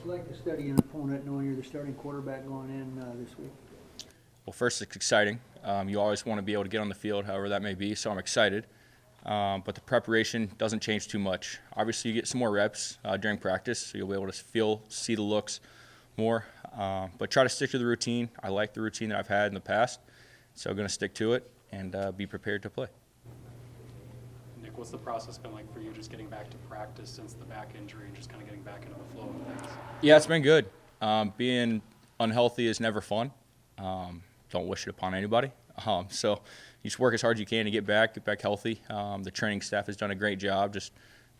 it like to study an opponent knowing you're the starting quarterback going in this week? Well, first, it's exciting. You always want to be able to get on the field, however that may be, so I'm excited. But the preparation doesn't change too much. Obviously, you get some more reps during practice, so you'll be able to see the looks more. But try to stick to the routine. I like the routine that I've had in the past, so I'm going to stick to it and be prepared to play. Nick, what's the process been like for you just getting back to practice since the back injury and just kind of getting back into the flow of things? Yeah, it's been good. Being unhealthy is never fun. Don't wish it upon anybody. So you just work as hard as you can to get back healthy. The training staff has done a great job just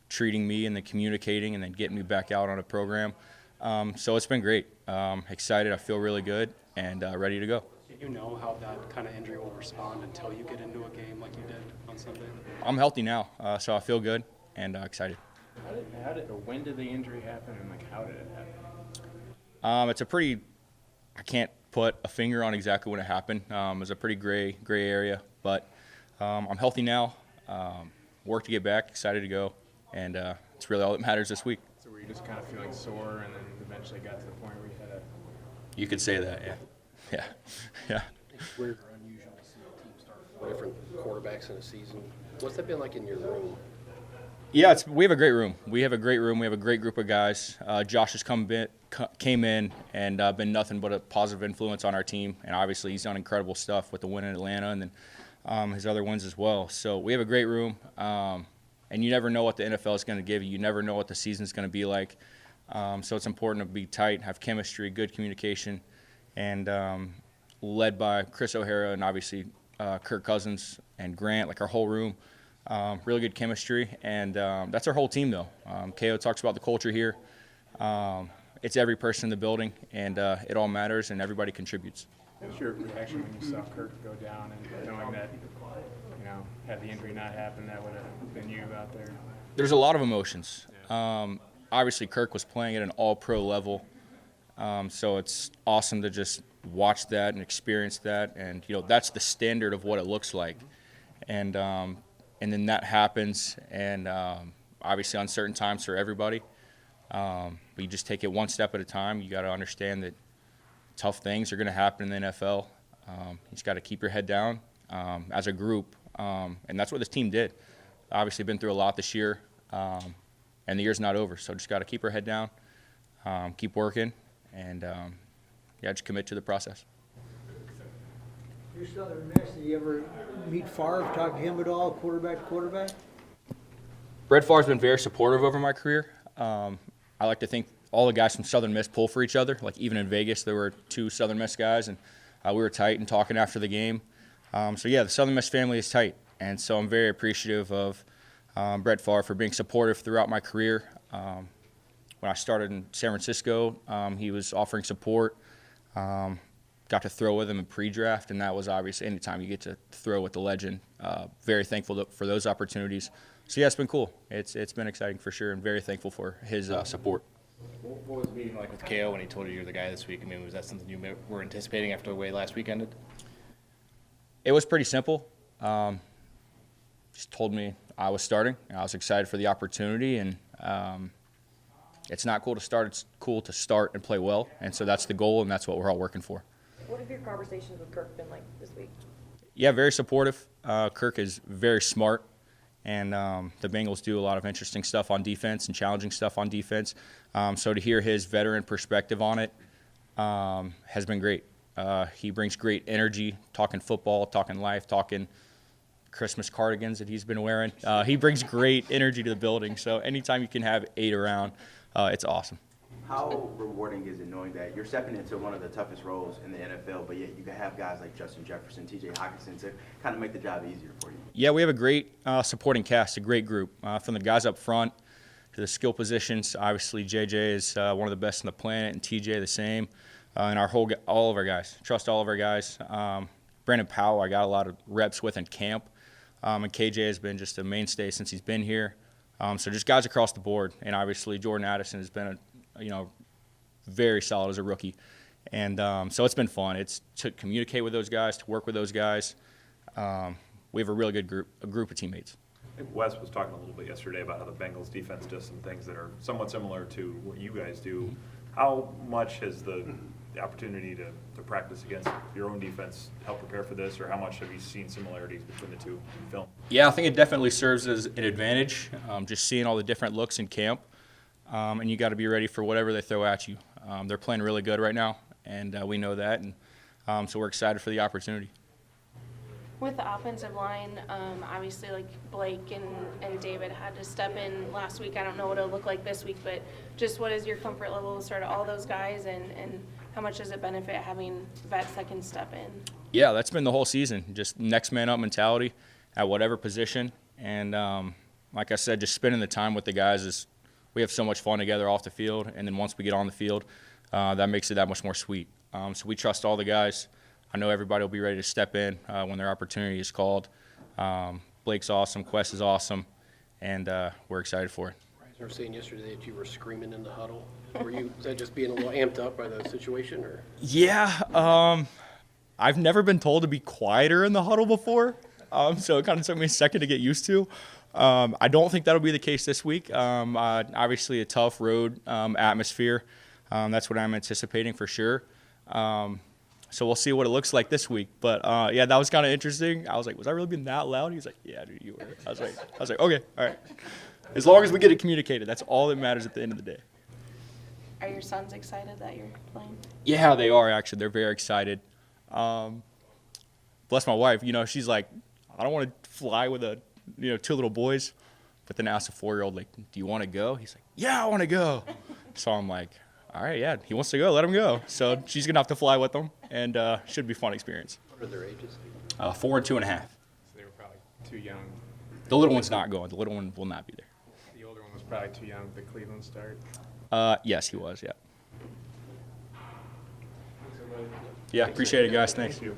treating me and then communicating and then getting me back out on a program. So it's been great. Excited. I feel really good and ready to go. Do you know how that kind of injury will respond until you get into a game like you did on Sunday? I'm healthy now, so I feel good and excited. When did the injury happen and how did it happen? It's a pretty, I can't put a finger on exactly when it happened. It's a pretty gray area, but I'm healthy now. Work to get back, excited to go, and it's really all that matters this week. So were you just kind of feeling sore and then eventually got to the point where you had a... You could say that, yeah. It's weird or unusual to see a team start different quarterbacks in a season. What's that been like in your room? Yeah, we have a great room. We have a great group of guys. Josh has came in and been nothing but a positive influence on our team, and obviously he's done incredible stuff with the win in Atlanta and then his other wins as well. So we have a great room, and you never know what the NFL is going to give you. You never know what the season is going to be like. So it's important to be tight, have chemistry, good communication, and led by Chris O'Hara and obviously Kirk Cousins and Grant, like our whole room. Really good chemistry, and that's our whole team, though. KO talks about the culture here. It's every person in the building, and it all matters, and everybody contributes. What was your reaction when you saw Kirk go down and knowing that, had the injury not happened, that would have been you out there? There's a lot of emotions. Obviously, Kirk was playing at an all-pro level, so it's awesome to just watch that and experience that, and that's the standard of what it looks like, and then that happens, and obviously uncertain times for everybody. But you just take it one step at a time. You got to understand that tough things are going to happen in the NFL. You just got to keep your head down as a group, and that's what this team did. Obviously been through a lot this year, and the year's not over. So just got to keep our head down, keep working, and just commit to the process. You're Southern Miss. Did you ever meet Favre, talk to him at all, quarterback to quarterback? Brett Favre's been very supportive over my career. I like to think all the guys from Southern Miss pull for each other. Like even in Vegas, there were 2 Southern Miss guys, and we were tight and talking after the game. The Southern Miss family is tight, and so I'm very appreciative of Brett Favre for being supportive throughout my career. When I started in San Francisco, he was offering support. Got to throw with him in pre-draft, and that was obviously anytime you get to throw with the legend. Very thankful for those opportunities. So yeah, it's been cool. It's been exciting for sure, and very thankful for his support. What was the meeting like with KO when he told you you're the guy this week? I mean, was that something you were anticipating after the way last week ended? It was pretty simple. Just told me I was starting. I was excited for the opportunity, and it's not cool to start. It's cool to start and play well, and so that's the goal, and that's what we're all working for. What have your conversations with Kirk been like this week? Yeah, very supportive. Kirk is very smart, and the Bengals do a lot of interesting stuff on defense and challenging stuff on defense. So to hear his veteran perspective on it has been great. He brings great energy, talking football, talking life, talking Christmas cardigans that he's been wearing. He brings great energy to the building. So anytime you can have 8 around, it's awesome. How rewarding is it knowing that you're stepping into one of the toughest roles in the NFL, but yet you can have guys like Justin Jefferson, T.J. Hockenson to kind of make the job easier for you? Yeah, we have a great supporting cast, a great group, from the guys up front to the skill positions. Obviously, J.J. is one of the best on the planet, and T.J. the same, and all of our guys. Trust all of our guys. Brandon Powell, I got a lot of reps with in camp, and KJ has been just a mainstay since he's been here. So just guys across the board, and obviously Jordan Addison has been very solid as a rookie, and so it's been fun. It's to communicate with those guys, to work with those guys. We have a really good group of teammates. I think Wes was talking a little bit yesterday about how the Bengals defense does some things that are somewhat similar to what you guys do. How much has the opportunity to practice against your own defense help prepare for this, or how much have you seen similarities between the two in film? Yeah, I think it definitely serves as an advantage, just seeing all the different looks in camp, and you got to be ready for whatever they throw at you. They're playing really good right now, and we know that, and so we're excited for the opportunity. With the offensive line, obviously, like Blake and David had to step in last week. I don't know what it'll look like this week, but just what is your comfort level with sort of all those guys, and how much does it benefit having vets that can step in? Yeah, that's been the whole season, just next man up mentality at whatever position. And like I said, just spending the time with the guys we have so much fun together off the field, and then once we get on the field, that makes it that much more sweet. So we trust all the guys. I know everybody will be ready to step in when their opportunity is called. Blake's awesome, Quest is awesome, and we're excited for it. You were saying yesterday that you were screaming in the huddle. Was that just being a little amped up by the situation, or? Yeah, I've never been told to be quieter in the huddle before, so it kind of took me a second to get used to. I don't think that'll be the case this week. Obviously, a tough road atmosphere. That's what I'm anticipating for sure. So we'll see what it looks like this week. But yeah, that was kind of interesting. I was like, was I really being that loud? He's like, yeah, dude, you were. I was like, okay, all right. As long as we get it communicated, that's all that matters at the end of the day. Are your sons excited that you're playing? Yeah, they are actually. They're very excited. Bless my wife. She's like, I don't want to fly with two little boys. But then I asked a 4-year-old, like, do you want to go? He's like, yeah, I want to go. So I'm like, all right, yeah, he wants to go, let him go. So she's going to have to fly with them, and should be a fun experience. What are their ages? 4 and 2.5. So they were probably too young. The little one's not going. The little one will not be there. The older one was probably too young for the Cleveland start. Yes, he was, yeah. Yeah, appreciate it, guys. Thanks. Thank you.